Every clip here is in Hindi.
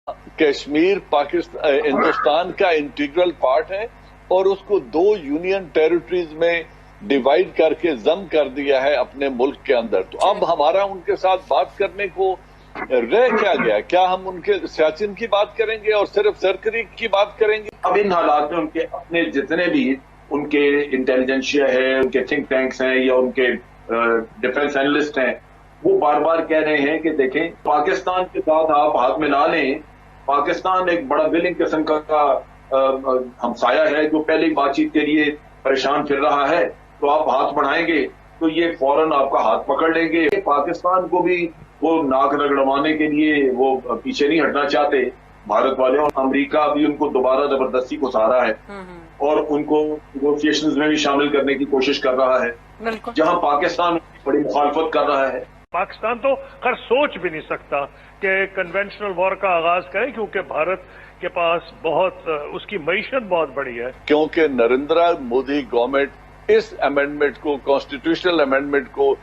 कश्मीर पाकिस्तान हिंदुस्तान का इंटीग्रल पार्ट है और उसको दो यूनियन टेरिटरीज में डिवाइड करके जम कर दिया है अपने मुल्क के अंदर। तो अब हमारा उनके साथ बात करने को रह क्या गया? क्या हम उनके सियाचिन की बात करेंगे और सिर्फ सरकरी की बात करेंगे? अब इन हालात में उनके अपने जितने भी उनके इंटेलिजेंशिया है, उनके थिंक टैंक्स हैं या उनके डिफेंस एनालिस्ट हैं, वो बार बार कह रहे हैं कि देखें, पाकिस्तान के साथ आप हाथ में ना लें। पाकिस्तान एक बड़ा विलिंग किस्म का हमसाया है जो पहले ही बातचीत के लिए परेशान फिर रहा है। तो आप हाथ बढ़ाएंगे तो ये फौरन आपका हाथ पकड़ लेंगे। पाकिस्तान को भी वो नाक रगड़वाने के लिए वो पीछे नहीं हटना चाहते भारत वाले, और अमेरिका भी उनको दोबारा जबरदस्ती को सहारा है और उनको नेगोशिएशंस में भी शामिल करने की कोशिश कर रहा है, जहां पाकिस्तान बड़ी मुखालफत कर रहा है। पाकिस्तान तो खैर सोच भी नहीं सकता कि कन्वेंशनल वॉर का आगाज करे, क्योंकि भारत के पास बहुत उसकी मईशत बहुत बड़ी है। क्योंकि नरेंद्र मोदी गवर्नमेंट इस अमेंडमेंट को, कॉन्स्टिट्यूशनल अमेंडमेंट को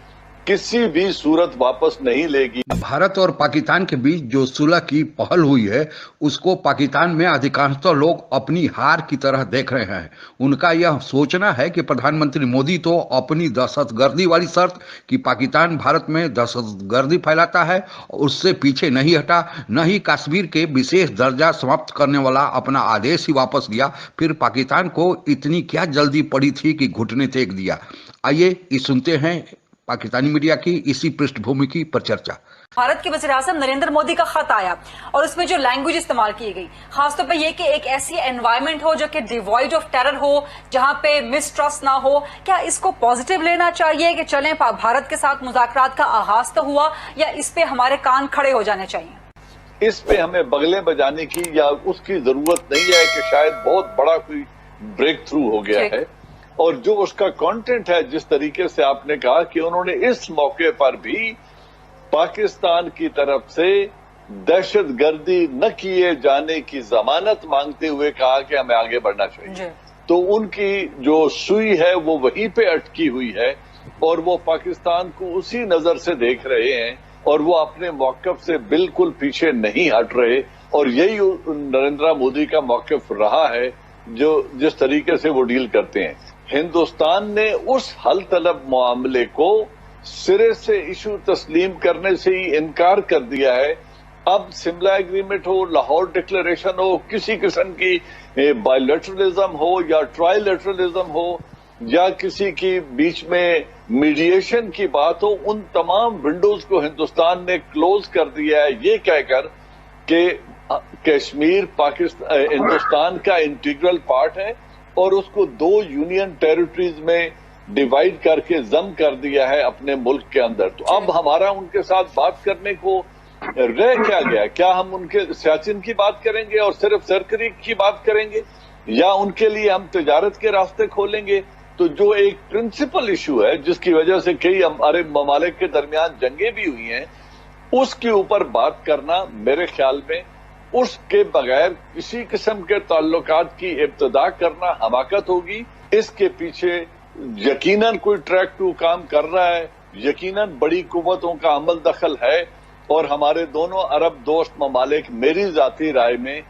किसी भी सूरत वापस नहीं लेगी। भारत और पाकिस्तान के बीच जो सुलह की पहल हुई है उसको पाकिस्तान में अधिकांशतः लोग अपनी हार की तरह देख रहे हैं। उनका यह सोचना है कि प्रधानमंत्री मोदी तो अपनी दहशतगर्दी वाली शर्त कि पाकिस्तान भारत में दहशतगर्दी फैलाता है उससे पीछे नहीं हटा, न ही कश्मीर के विशेष दर्जा समाप्त करने वाला अपना आदेश ही वापस लिया। फिर पाकिस्तान को इतनी क्या जल्दी पड़ी थी कि घुटने टेक दिया। आइए सुनते हैं पाकिस्तानी मीडिया की इसी पृष्ठभूमि की पर चर्चा। भारत के वज़ीर-ए-आज़म नरेंद्र मोदी का खत आया और उसमें जो लैंग्वेज इस्तेमाल की गई, खासतौर पर यह कि एक ऐसी एनवायरनमेंट हो जो कि डिवॉइड ऑफ टेरर हो, जहां पे मिसट्रस्ट ना हो, क्या इसको पॉजिटिव लेना चाहिए कि चलें भारत के साथ मुज़ाकरात का आगाज तो हुआ, या इस पे हमारे कान खड़े हो जाने चाहिए? इस पे हमें बगले बजाने की या उसकी जरूरत नहीं है कि शायद बहुत बड़ा कोई ब्रेक थ्रू हो गया है। और जो उसका कंटेंट है, जिस तरीके से आपने कहा कि उन्होंने इस मौके पर भी पाकिस्तान की तरफ से दहशतगर्दी न किए जाने की जमानत मांगते हुए कहा कि हमें आगे बढ़ना चाहिए, तो उनकी जो सुई है वो वहीं पे अटकी हुई है और वो पाकिस्तान को उसी नजर से देख रहे हैं और वो अपने मौकफ से बिल्कुल पीछे नहीं हट रहे। और यही नरेंद्र मोदी का मौकफ रहा है जो जिस तरीके से वो डील करते हैं। हिंदुस्तान ने उस हल तलब मामले को सिरे से इशू तस्लीम करने से ही इनकार कर दिया है। अब शिमला एग्रीमेंट हो, लाहौर डिक्लेरेशन हो, किसी किस्म की बायलैटरलिज्म हो या ट्राइलैटरलिज्म हो या किसी की बीच में मीडिएशन की बात हो, उन तमाम विंडोज को हिंदुस्तान ने क्लोज कर दिया है, ये कहकर कि कश्मीर पाकिस्तान हिंदुस्तान का इंटीग्रल पार्ट है और उसको दो यूनियन टेरिटरीज में डिवाइड करके जम कर दिया है अपने मुल्क के अंदर। तो अब हमारा उनके साथ बात करने को रह क्या गया? क्या हम उनके सियाचिन की बात करेंगे और सिर्फ सरकरी की बात करेंगे, या उनके लिए हम तिजारत के रास्ते खोलेंगे? तो जो एक प्रिंसिपल इशू है जिसकी वजह से कई हमारे ममालिक के दरमियान जंगें भी हुई हैं, उसके ऊपर बात करना मेरे ख्याल में उसके बगैर किसी किस्म के ताल्लुकात की इब्तिदा करना हमाकत होगी। इसके पीछे यकीनन कोई ट्रैक टू काम कर रहा है, यकीनन बड़ी कुव्वतों का अमल दखल है और हमारे दोनों अरब दोस्त ममालिक मेरी जाती राय में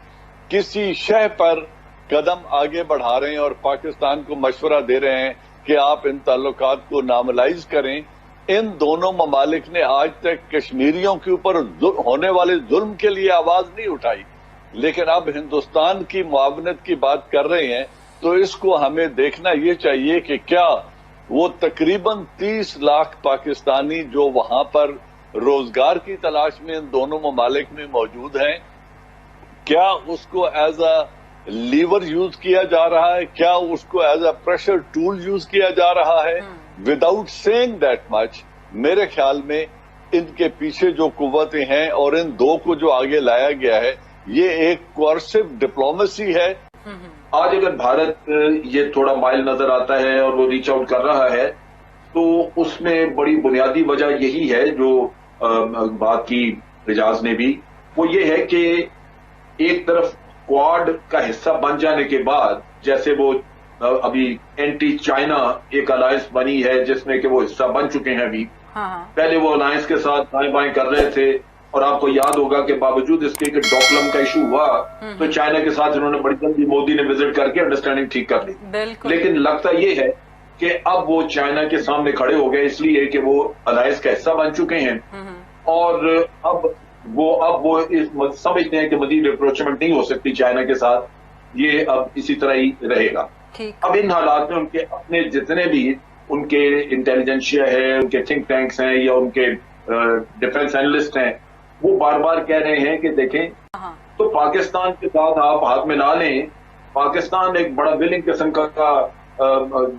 किसी शह पर कदम आगे बढ़ा रहे हैं और पाकिस्तान को मशवरा दे रहे हैं कि आप इन ताल्लुकात को नॉर्मलाइज करें। इन दोनों ममालिक ने आज तक कश्मीरियों के ऊपर होने वाले जुल्म के लिए आवाज नहीं उठाई, लेकिन अब हिंदुस्तान की मुआवनत की बात कर रहे हैं। तो इसको हमें देखना ये चाहिए कि क्या वो तकरीबन 30 लाख पाकिस्तानी जो वहां पर रोजगार की तलाश में इन दोनों ममालिक में मौजूद हैं, क्या उसको एज अ लीवर यूज किया जा रहा है, क्या उसको as a pressure tool use किया जा रहा है? विदाउट सेइंग दैट मच, मेरे ख्याल में इनके पीछे जो कुव्वतें हैं और इन दो को जो आगे लाया गया है, ये एक कोर्सिव डिप्लोमेसी है। आज अगर भारत ये थोड़ा माइल नजर आता है और वो रीच आउट कर रहा है, तो उसमें बड़ी बुनियादी वजह यही है जो बात की रिजाज ने भी, वो ये है कि एक तरफ क्वाड का हिस्सा बन जाने के बाद, जैसे वो अभी एंटी चाइना एक अलायंस बनी है जिसमें कि वो हिस्सा बन चुके हैं अभी। पहले वो अलायंस के साथ दाएं बाएं कर रहे थे, और आपको याद होगा कि बावजूद इसके कि डोकलम का इशू हुआ तो चाइना के साथ इन्होंने बड़ी जल्दी मोदी ने विजिट करके अंडरस्टैंडिंग ठीक कर ली। लेकिन लगता ये है कि अब वो चाइना के सामने खड़े हो गए, इसलिए कि वो अलायंस का हिस्सा बन चुके हैं और अब वो इस समझते हैं कि मजीद अप्रोचमेंट नहीं हो सकती चाइना के साथ, ये अब इसी तरह ही रहेगा। अब इन हालात में उनके अपने जितने भी उनके इंटेलिजेंशिया है, उनके थिंक टैंक्स हैं या उनके डिफेंस एनालिस्ट हैं, वो बार बार कह रहे हैं कि देखें तो पाकिस्तान के साथ आप हाथ में ना लें। पाकिस्तान एक बड़ा विलिंग किस्म का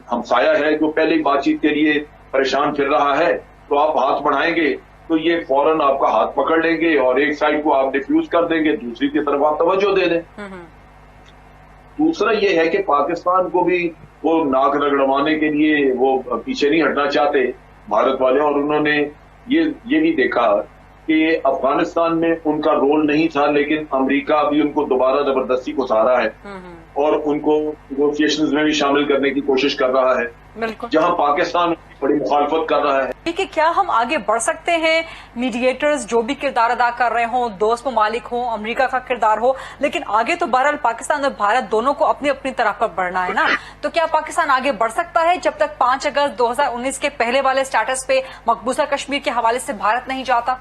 हमसाया है जो पहले ही बातचीत के लिए परेशान फिर रहा है, तो आप हाथ बढ़ाएंगे तो ये फौरन आपका हाथ पकड़ लेंगे और एक साइड को आप डिफ्यूज कर देंगे, दूसरी की तरफ आप तवज्जो दे दें। दूसरा ये है कि पाकिस्तान को भी वो नाक रगड़वाने के लिए वो पीछे नहीं हटना चाहते भारत वाले, और उन्होंने ये भी देखा कि अफगानिस्तान में उनका रोल नहीं था, लेकिन अमेरिका अभी उनको दोबारा जबरदस्ती को सहारा है और उनको नेगोशिएशंस में भी शामिल करने की कोशिश कर रहा है, जहां पाकिस्तान बड़ी मुखालफत कर रहा है। ठीक है, क्या हम आगे बढ़ सकते हैं? मीडिएटर्स जो भी किरदार अदा कर रहे हों, दोस्त ममालिक हों, अमेरिका का किरदार हो, लेकिन आगे तो बहरहाल पाकिस्तान और भारत दोनों को अपनी अपनी तरफ पर बढ़ना है ना। तो क्या पाकिस्तान आगे बढ़ सकता है जब तक 5 अगस्त 2019 के पहले वाले स्टेटस पे मकबूजा कश्मीर के हवाले से भारत नहीं जाता?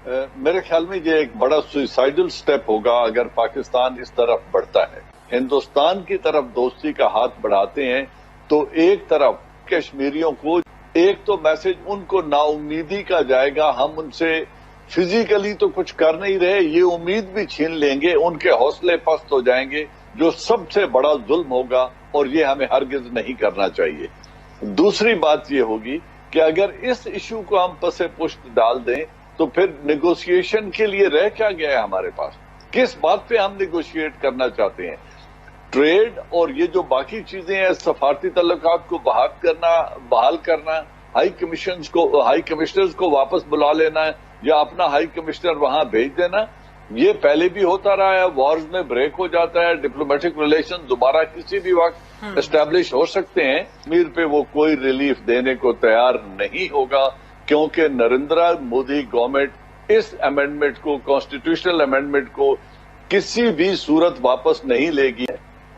मेरे ख्याल में ये एक बड़ा सुसाइडल स्टेप होगा अगर पाकिस्तान इस तरफ बढ़ता है। हिंदुस्तान की तरफ दोस्ती का हाथ बढ़ाते हैं तो एक तरफ कश्मीरियों को एक तो मैसेज उनको नाउम्मीदी का जाएगा, हम उनसे फिजिकली तो कुछ कर नहीं रहे, ये उम्मीद भी छीन लेंगे, उनके हौसले पस्त हो जाएंगे, जो सबसे बड़ा जुल्म होगा और ये हमें हरगिज नहीं करना चाहिए। दूसरी बात ये होगी कि अगर इस इशू को हम पसे पुष्ट डाल दें तो फिर नेगोशिएशन के लिए रह क्या गया है हमारे पास? किस बात पे हम नेगोशिएट करना चाहते हैं? ट्रेड और ये जो बाकी चीजें हैं, सफारती तल्लुकात को बहाल करना, हाई कमिश्नर्स को वापस बुला लेना या अपना हाई कमिश्नर वहां भेज देना, ये पहले भी होता रहा है। वॉर्स में ब्रेक हो जाता है, डिप्लोमेटिक रिलेशन दोबारा किसी भी वक्त एस्टेब्लिश हो सकते हैं। कश्मीर पे वो कोई रिलीफ देने को तैयार नहीं होगा क्योंकि नरेंद्र मोदी गवर्नमेंट इस अमेंडमेंट को, कॉन्स्टिट्यूशनल अमेंडमेंट को किसी भी सूरत वापस नहीं लेगी।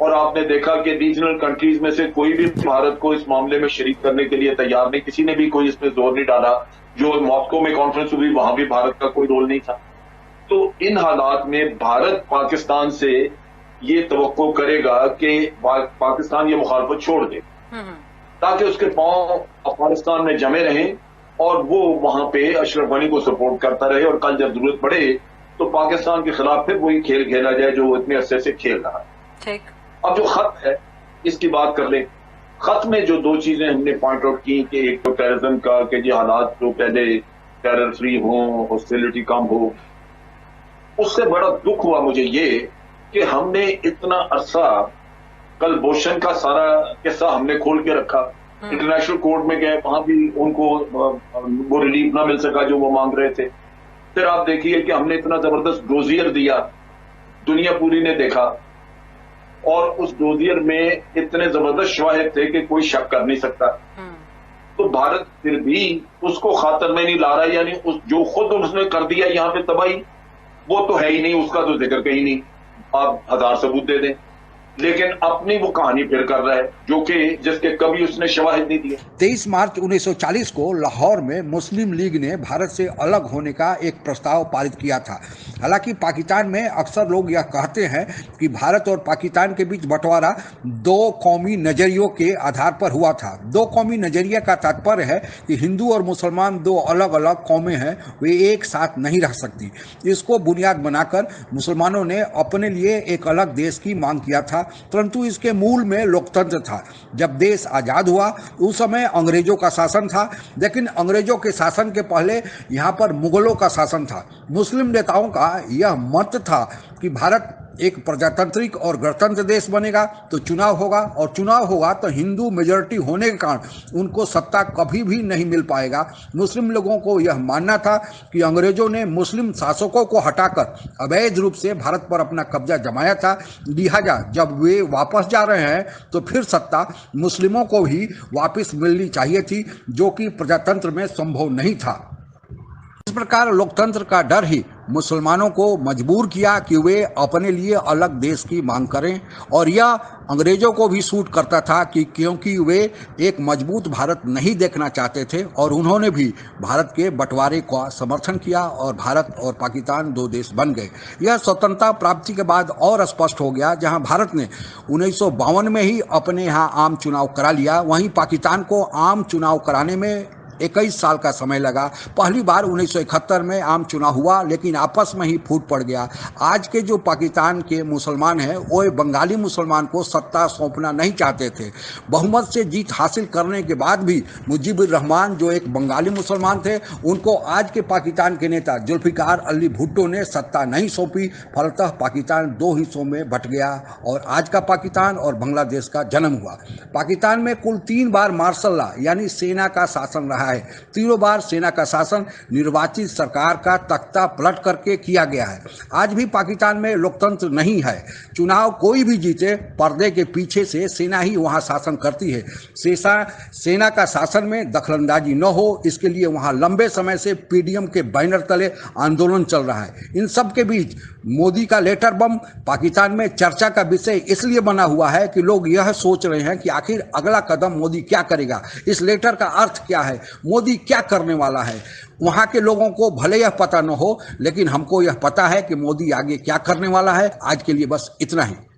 और आपने देखा कि रीजनल कंट्रीज में से कोई भी भारत को इस मामले में शरीक करने के लिए तैयार नहीं, किसी ने भी कोई इस पर जोर नहीं डाला। जो मॉस्को में कॉन्फ्रेंस हुई वहां भी भारत का कोई रोल नहीं था। तो इन हालात में भारत पाकिस्तान से ये तवक्को करेगा कि पाकिस्तान ये मुखालफत छोड़ दे ताकि उसके पांव अफगानिस्तान में जमे रहें और वो वहां पे अशरफ गनी को सपोर्ट करता रहे, और कल जब जरूरत पड़े तो पाकिस्तान के खिलाफ फिर वही खेल खेला जाए जो वो इतने अरसे से खेल रहा है। ठीक। अब जो खत है इसकी बात कर ले। खत में जो 2 चीजें हमने पॉइंट आउट की कि एक तो टेररिज्म का कि ये हालात जो पहले टेरर फ्री हो, हॉस्टिलिटी कम हो, उससे बड़ा दुख हुआ मुझे ये कि हमने इतना अरसा, कल बोशन का सारा किस्सा हमने खोल के रखा, इंटरनेशनल कोर्ट में गए, वहां भी उनको वो रिलीफ ना मिल सका जो वो मांग रहे थे। फिर आप देखिए कि हमने इतना जबरदस्त डोजियर दिया, दुनिया पूरी ने देखा, और उस डोजियर में इतने जबरदस्त शवाहिद थे कि कोई शक कर नहीं सकता। तो भारत फिर भी उसको खातर में नहीं ला रहा, यानी उस जो खुद उसने कर दिया यहाँ पे तबाही, वो तो है ही नहीं, उसका तो जिक्र कहीं नहीं। आप 1000 सबूत दे दें, लेकिन अपनी वो कहानी फिर कर रहा है जो कि जिसके कभी उसने शवाहिद नहीं दिए। 23 मार्च 1940 को लाहौर में मुस्लिम लीग ने भारत से अलग होने का एक प्रस्ताव पारित किया था। हालांकि पाकिस्तान में अक्सर लोग यह कहते हैं कि भारत और पाकिस्तान के बीच बंटवारा 2 कौमी नजरियों के आधार पर हुआ था। 2 कौमी नजरिया का तात्पर्य है कि हिंदू और मुसलमान 2 अलग अलग कौमें हैं, वे एक साथ नहीं रह सकती। इसको बुनियाद बनाकर मुसलमानों ने अपने लिए एक अलग देश की मांग किया था, परंतु इसके मूल में लोकतंत्र था। जब देश आजाद हुआ उस समय अंग्रेजों का शासन था, लेकिन अंग्रेजों के शासन के पहले यहाँ पर मुगलों का शासन था। मुस्लिम नेताओं का यह मत था कि भारत एक प्रजातांत्रिक और गणतंत्र देश बनेगा तो चुनाव होगा, और चुनाव होगा तो हिंदू मेजॉरिटी होने के कारण उनको सत्ता कभी भी नहीं मिल पाएगा। मुस्लिम लोगों को यह मानना था कि अंग्रेजों ने मुस्लिम शासकों को हटाकर अवैध रूप से भारत पर अपना कब्जा जमाया था, लिहाजा जब वे वापस जा रहे हैं तो फिर सत्ता मुस्लिमों को ही वापस मिलनी चाहिए थी, जो कि प्रजातंत्र में संभव नहीं था। इस प्रकार लोकतंत्र का डर ही मुसलमानों को मजबूर किया कि वे अपने लिए अलग देश की मांग करें, और यह अंग्रेजों को भी सूट करता था क्योंकि वे एक मजबूत भारत नहीं देखना चाहते थे, और उन्होंने भी भारत के बंटवारे का समर्थन किया और भारत और पाकिस्तान दो देश बन गए। यह स्वतंत्रता प्राप्ति के बाद और स्पष्ट हो गया। जहां भारत ने 1952 में ही अपने यहाँ आम चुनाव करा लिया, वहीं पाकिस्तान को आम चुनाव कराने में 21 साल का समय लगा। पहली बार 1971 में आम चुनाव हुआ, लेकिन आपस में ही फूट पड़ गया। आज के जो पाकिस्तान के मुसलमान हैं वो बंगाली मुसलमान को सत्ता सौंपना नहीं चाहते थे। बहुमत से जीत हासिल करने के बाद भी मुजीबुर रहमान जो एक बंगाली मुसलमान थे, उनको आज के पाकिस्तान के नेता जुल्फिकार अली भुट्टो ने सत्ता नहीं सौंपी। फलतः पाकिस्तान दो हिस्सों में बंट गया और आज का पाकिस्तान और बांग्लादेश का जन्म हुआ। पाकिस्तान में कुल 3 बार मार्शल लॉ यानी सेना का शासन रहा है। तीनों बार सेना का शासन निर्वाचित सरकार का तख्ता पलट करके किया गया है। आज भी पाकिस्तान में लोकतंत्र नहीं है। चुनाव कोई भी जीते, पर्दे के पीछे से सेना ही वहां शासन करती है। सेना का शासन में दखलंदाजी न हो, इसके लिए वहां लंबे समय से पीडीएम के बैनर तले आंदोलन चल रहा है। इन सब के बीच मोदी का लेटर बम पाकिस्तान में चर्चा का विषय इसलिए बना हुआ है कि लोग यह सोच रहे हैं कि आखिर अगला कदम मोदी क्या करेगा, इस लेटर का अर्थ क्या है, मोदी क्या करने वाला है। वहां के लोगों को भले यह पता न हो, लेकिन हमको यह पता है कि मोदी आगे क्या करने वाला है। आज के लिए बस इतना ही।